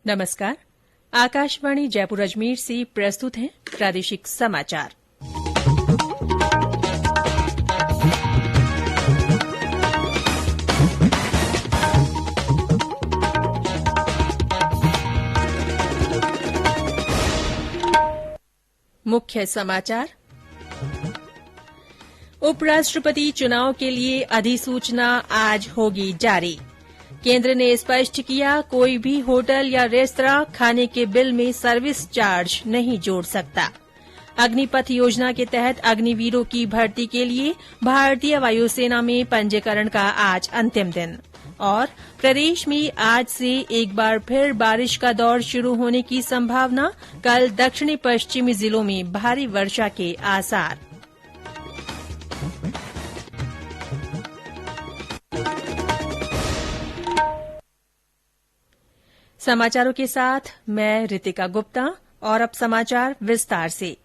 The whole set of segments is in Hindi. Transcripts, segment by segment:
नमस्कार। आकाशवाणी जयपुर अजमेर से प्रस्तुत हैं प्रादेशिक समाचार। मुख्य समाचार। उपराष्ट्रपति चुनाव के लिए अधिसूचना आज होगी जारी। केंद्र ने स्पष्ट किया, कोई भी होटल या रेस्तरां खाने के बिल में सर्विस चार्ज नहीं जोड़ सकता। अग्निपथ योजना के तहत अग्निवीरों की भर्ती के लिए भारतीय वायुसेना में पंजीकरण का आज अंतिम दिन। और प्रदेश में आज से एक बार फिर बारिश का दौर शुरू होने की संभावना। कल दक्षिणी पश्चिमी जिलों में भारी वर्षा के आसार। समाचारों के साथ मैं रितिका गुप्ता। और अब समाचार विस्तार से।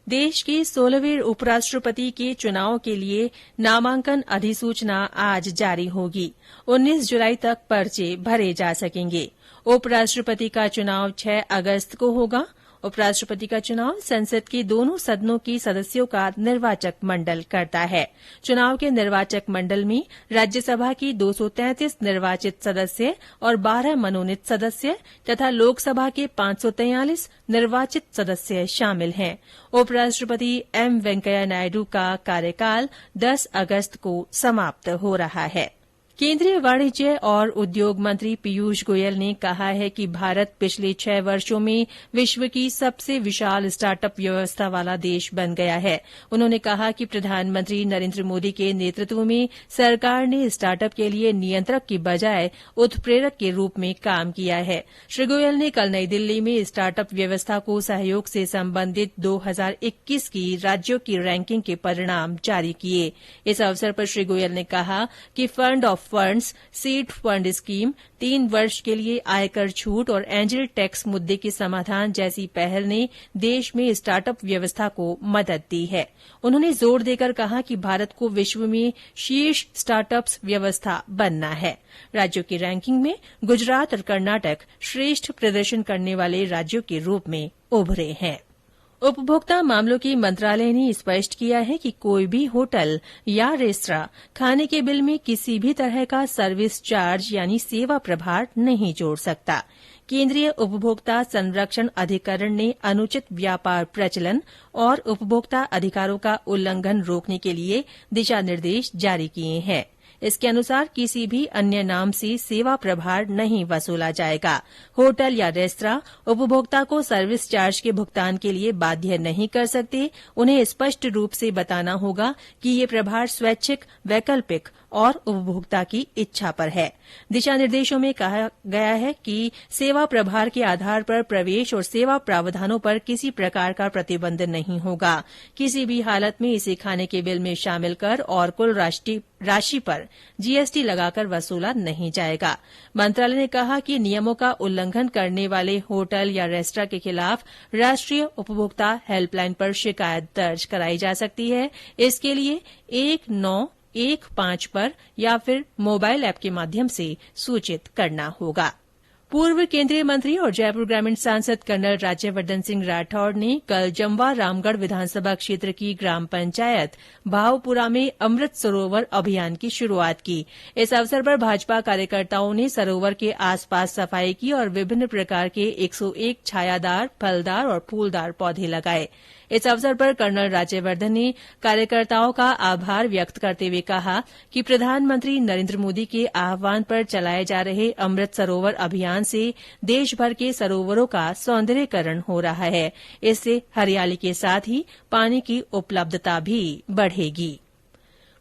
देश के 16वें उपराष्ट्रपति के चुनाव के लिए नामांकन अधिसूचना आज जारी होगी। 19 जुलाई तक पर्चे भरे जा सकेंगे। उपराष्ट्रपति का चुनाव 6 अगस्त को होगा। उपराष्ट्रपति का चुनाव संसद के दोनों सदनों के सदस्यों का निर्वाचक मंडल करता है। चुनाव के निर्वाचक मंडल में राज्यसभा के 233 निर्वाचित सदस्य और 12 मनोनीत सदस्य तथा लोकसभा के 543 निर्वाचित सदस्य शामिल हैं। उपराष्ट्रपति एम वेंकैया नायडू का कार्यकाल 10 अगस्त को समाप्त हो रहा है। केंद्रीय वाणिज्य और उद्योग मंत्री पीयूष गोयल ने कहा है कि भारत पिछले 6 वर्षों में विश्व की सबसे विशाल स्टार्टअप व्यवस्था वाला देश बन गया है। उन्होंने कहा कि प्रधानमंत्री नरेंद्र मोदी के नेतृत्व में सरकार ने स्टार्टअप के लिए नियंत्रक की बजाय उत्प्रेरक के रूप में काम किया है। श्री गोयल ने कल नई दिल्ली में स्टार्टअप व्यवस्था को सहयोग से संबंधित 2021 की राज्यों की रैंकिंग के परिणाम जारी किए। इस अवसर पर श्री गोयल ने कहा कि fund of funds seed fund scheme, 3 वर्ष के लिए आयकर छूट और एंजल टैक्स मुद्दे के समाधान जैसी पहल ने देश में स्टार्टअप व्यवस्था को मदद दी है। उन्होंने जोर देकर कहा कि भारत को विश्व में शीर्ष स्टार्टअप्स व्यवस्था बनना है। राज्यों की रैंकिंग में गुजरात और कर्नाटक श्रेष्ठ प्रदर्शन करने वाले राज्यों के रूप में उभरे हैं। उपभोक्ता मामलों के मंत्रालय ने स्पष्ट किया है कि कोई भी होटल या रेस्तरां खाने के बिल में किसी भी तरह का सर्विस चार्ज यानी सेवा प्रभार नहीं जोड़ सकता। केंद्रीय उपभोक्ता संरक्षण अधिकरण ने अनुचित व्यापार प्रचलन और उपभोक्ता अधिकारों का उल्लंघन रोकने के लिए दिशा निर्देश जारी किए हैं। इसके अनुसार किसी भी अन्य नाम से सेवा प्रभार नहीं वसूला जाएगा। होटल या रेस्तरां उपभोक्ता को सर्विस चार्ज के भुगतान के लिए बाध्य नहीं कर सकते। उन्हें स्पष्ट रूप से बताना होगा कि ये प्रभार स्वैच्छिक, वैकल्पिक और उपभोक्ता की इच्छा पर है। दिशा निर्देशों में कहा गया है कि सेवा प्रभार के आधार पर प्रवेश और सेवा प्रावधानों पर किसी प्रकार का प्रतिबंध नहीं होगा। किसी भी हालत में इसे खाने के बिल में शामिल कर और कुल राशि पर जीएसटी लगाकर वसूला नहीं जाएगा। मंत्रालय ने कहा कि नियमों का उल्लंघन करने वाले होटल या रेस्तरां के खिलाफ राष्ट्रीय उपभोक्ता हेल्पलाइन पर शिकायत दर्ज कराई जा सकती है। इसके लिए 1915 पर या फिर मोबाइल ऐप के माध्यम से सूचित करना होगा। पूर्व केंद्रीय मंत्री और जयपुर ग्रामीण सांसद कर्नल राज्यवर्धन सिंह राठौड़ ने कल जमवा रामगढ़ विधानसभा क्षेत्र की ग्राम पंचायत भावपुरा में अमृत सरोवर अभियान की शुरूआत की। इस अवसर पर भाजपा कार्यकर्ताओं ने सरोवर के आसपास सफाई की और विभिन्न प्रकार के 101 छायादार, फलदार और फूलदार पौधे लगाए। इस अवसर पर कर्नल राज्यवर्धन ने कार्यकर्ताओं का आभार व्यक्त करते हुए कहा कि प्रधानमंत्री नरेंद्र मोदी के आह्वान पर चलाए जा रहे अमृत सरोवर अभियान से देशभर के सरोवरों का सौंदर्यीकरण हो रहा है। इससे हरियाली के साथ ही पानी की उपलब्धता भी बढ़ेगी।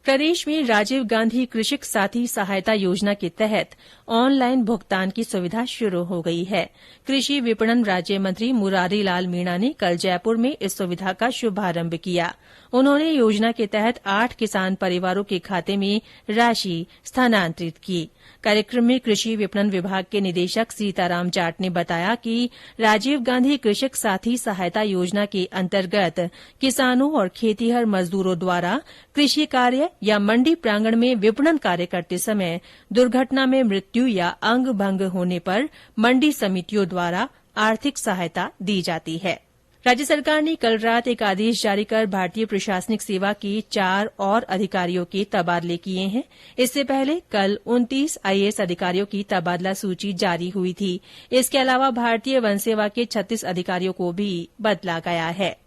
प्रदेश में राजीव गांधी कृषक साथी सहायता योजना के तहत ऑनलाइन भुगतान की सुविधा शुरू हो गई है। कृषि विपणन राज्य मंत्री मुरारी लाल मीणा ने कल जयपुर में इस सुविधा का शुभारंभ किया। उन्होंने योजना के तहत 8 किसान परिवारों के खाते में राशि स्थानांतरित की। कार्यक्रम में कृषि विपणन विभाग के निदेशक सीताराम जाट ने बताया कि राजीव गांधी कृषक साथी सहायता योजना के अंतर्गत किसानों और खेतीहर मजदूरों द्वारा कृषि कार्य या मंडी प्रांगण में विपणन कार्य करते समय दुर्घटना में मृत्यु या अंग भंग होने पर मंडी समितियों द्वारा आर्थिक सहायता दी जाती है। राज्य सरकार ने कल रात एक आदेश जारी कर भारतीय प्रशासनिक सेवा के 4 और अधिकारियों के तबादले किए हैं। इससे पहले कल 29 आईएएस अधिकारियों की तबादला सूची जारी हुई थी। इसके अलावा भारतीय वन सेवा के 36 अधिकारियों को भी बदला गया है।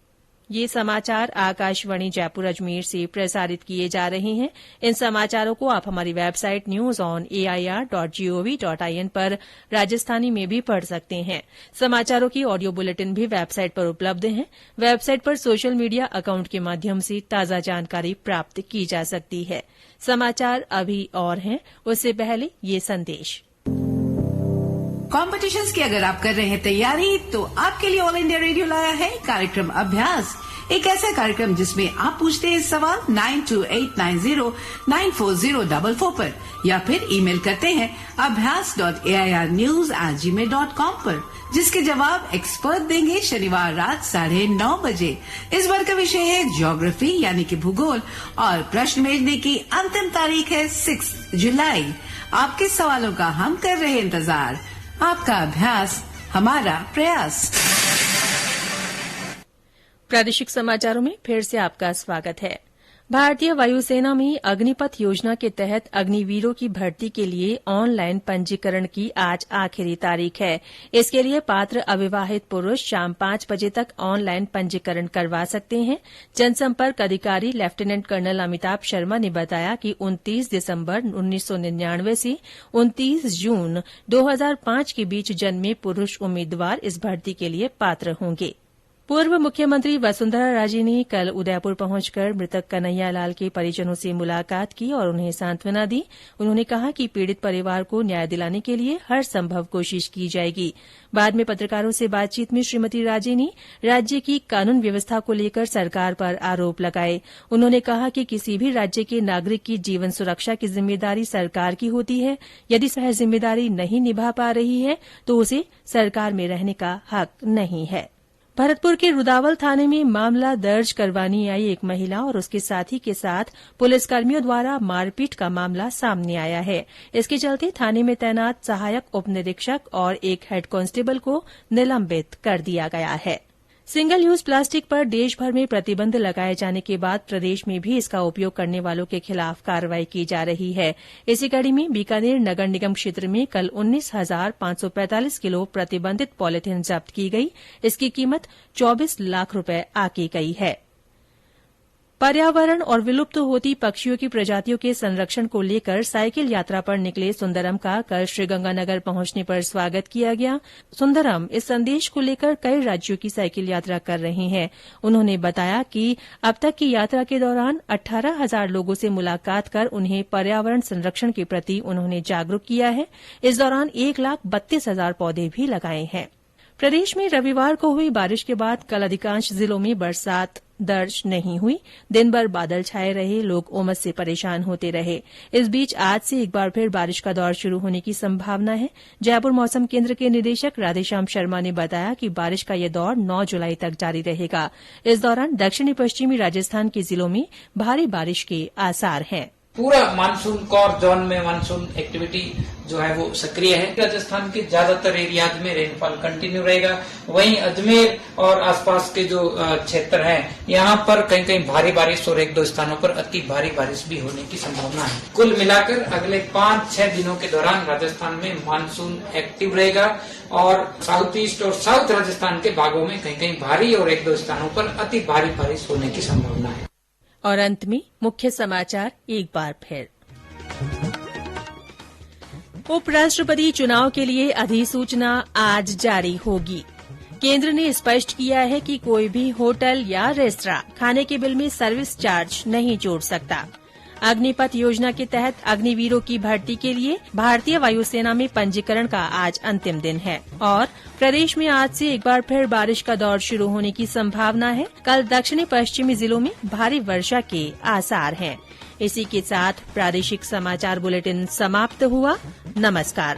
ये समाचार आकाशवाणी जयपुर अजमेर से प्रसारित किए जा रहे हैं। इन समाचारों को आप हमारी वेबसाइट news.on.air.gov.in पर राजस्थानी में भी पढ़ सकते हैं। समाचारों की ऑडियो बुलेटिन भी वेबसाइट पर उपलब्ध हैं। वेबसाइट पर सोशल मीडिया अकाउंट के माध्यम से ताजा जानकारी प्राप्त की जा सकती है। समाचार अभी और हैं, उससे पहले ये संदेश। कॉम्पिटिशन्स की अगर आप कर रहे हैं तैयारी, तो आपके लिए ऑल इंडिया रेडियो लाया है कार्यक्रम अभ्यास। एक ऐसा कार्यक्रम जिसमें आप पूछते हैं सवाल 9289094044 पर या फिर ईमेल करते हैं abhyas.airnews@gmail.com पर, जिसके जवाब एक्सपर्ट देंगे शनिवार रात 9:30 बजे। इस बार का विषय है ज्योग्राफी यानी कि भूगोल और प्रश्न भेजने की अंतिम तारीख है 6 जुलाई। आपके सवालों का हम कर रहे हैं इंतजार। आपका अभ्यास हमारा प्रयास। प्रादेशिक समाचारों में फिर से आपका स्वागत है। भारतीय वायुसेना में अग्निपथ योजना के तहत अग्निवीरों की भर्ती के लिए ऑनलाइन पंजीकरण की आज आखिरी तारीख है। इसके लिए पात्र अविवाहित पुरुष शाम 5 बजे तक ऑनलाइन पंजीकरण करवा सकते हैं। जनसंपर्क अधिकारी लेफ्टिनेंट कर्नल अमिताभ शर्मा ने बताया कि 29 दिसंबर 1999 से 29 जून 2005 के बीच जन्मे पुरुष उम्मीदवार इस भर्ती के लिए पात्र होंगे। पूर्व मुख्यमंत्री वसुंधरा राजे ने कल उदयपुर पहुंचकर मृतक कन्हैया लाल के परिजनों से मुलाकात की और उन्हें सांत्वना दी। उन्होंने कहा कि पीड़ित परिवार को न्याय दिलाने के लिए हर संभव कोशिश की जाएगी। बाद में पत्रकारों से बातचीत में श्रीमती राजे ने राज्य की कानून व्यवस्था को लेकर सरकार पर आरोप लगाए। उन्होंने कहा कि किसी भी राज्य के नागरिक की जीवन सुरक्षा की जिम्मेदारी सरकार की होती है। यदि वह जिम्मेदारी नहीं निभा पा रही है तो उसे सरकार में रहने का हक नहीं है। भरतपुर के रुदावल थाने में मामला दर्ज करवाने आई एक महिला और उसके साथी के साथ पुलिसकर्मियों द्वारा मारपीट का मामला सामने आया है। इसके चलते थाने में तैनात सहायक उप निरीक्षक और एक हेड कांस्टेबल को निलंबित कर दिया गया है। सिंगल यूज प्लास्टिक पर देशभर में प्रतिबंध लगाए जाने के बाद प्रदेश में भी इसका उपयोग करने वालों के खिलाफ कार्रवाई की जा रही है। इसी कड़ी में बीकानेर नगर निगम क्षेत्र में कल 19,545 किलो प्रतिबंधित पॉलिथीन जब्त की गई। इसकी कीमत 24 लाख रुपए आंकी गई है। पर्यावरण और विलुप्त होती पक्षियों की प्रजातियों के संरक्षण को लेकर साइकिल यात्रा पर निकले सुंदरम का कल श्रीगंगानगर पहुंचने पर स्वागत किया गया। सुंदरम इस संदेश को लेकर कई राज्यों की साइकिल यात्रा कर रहे हैं। उन्होंने बताया कि अब तक की यात्रा के दौरान 18,000 लोगों से मुलाकात कर उन्हें पर्यावरण संरक्षण के प्रति उन्होंने जागरूक किया है। इस दौरान 1,32,000 पौधे भी लगाए हैं। प्रदेश में रविवार को हुई बारिश के बाद कल अधिकांश जिलों में बरसात दर्ज नहीं हुई। दिन भर बादल छाए रहे, लोग उमस से परेशान होते रहे। इस बीच आज से एक बार फिर बारिश का दौर शुरू होने की संभावना है। जयपुर मौसम केंद्र के निदेशक राधेश्याम शर्मा ने बताया कि बारिश का यह दौर 9 जुलाई तक जारी रहेगा। इस दौरान दक्षिणी पश्चिमी राजस्थान के जिलों में भारी बारिश के आसार हैं। पूरा मानसून कोर जोन में मानसून एक्टिविटी जो है वो सक्रिय है। राजस्थान के ज्यादातर एरियाज में रेनफॉल कंटिन्यू रहेगा। वहीं अजमेर और आसपास के जो क्षेत्र हैं, यहाँ पर कहीं कहीं भारी बारिश और 1-2 स्थानों पर अति भारी बारिश भी होने की संभावना है। कुल मिलाकर अगले 5-6 दिनों के दौरान राजस्थान में मानसून एक्टिव रहेगा और साउथ ईस्ट और साउथ राजस्थान के भागों में कहीं कहीं भारी और 1-2 स्थानों पर अति भारी बारिश होने की संभावना है। और अंत में मुख्य समाचार एक बार फिर। उपराष्ट्रपति चुनाव के लिए अधिसूचना आज जारी होगी। केंद्र ने स्पष्ट किया है कि कोई भी होटल या रेस्तरां खाने के बिल में सर्विस चार्ज नहीं जोड़ सकता। अग्निपथ योजना के तहत अग्निवीरों की भर्ती के लिए भारतीय वायुसेना में पंजीकरण का आज अंतिम दिन है। और प्रदेश में आज से एक बार फिर बारिश का दौर शुरू होने की संभावना है। कल दक्षिणी पश्चिमी जिलों में भारी वर्षा के आसार हैं। इसी के साथ प्रादेशिक समाचार बुलेटिन समाप्त हुआ। नमस्कार।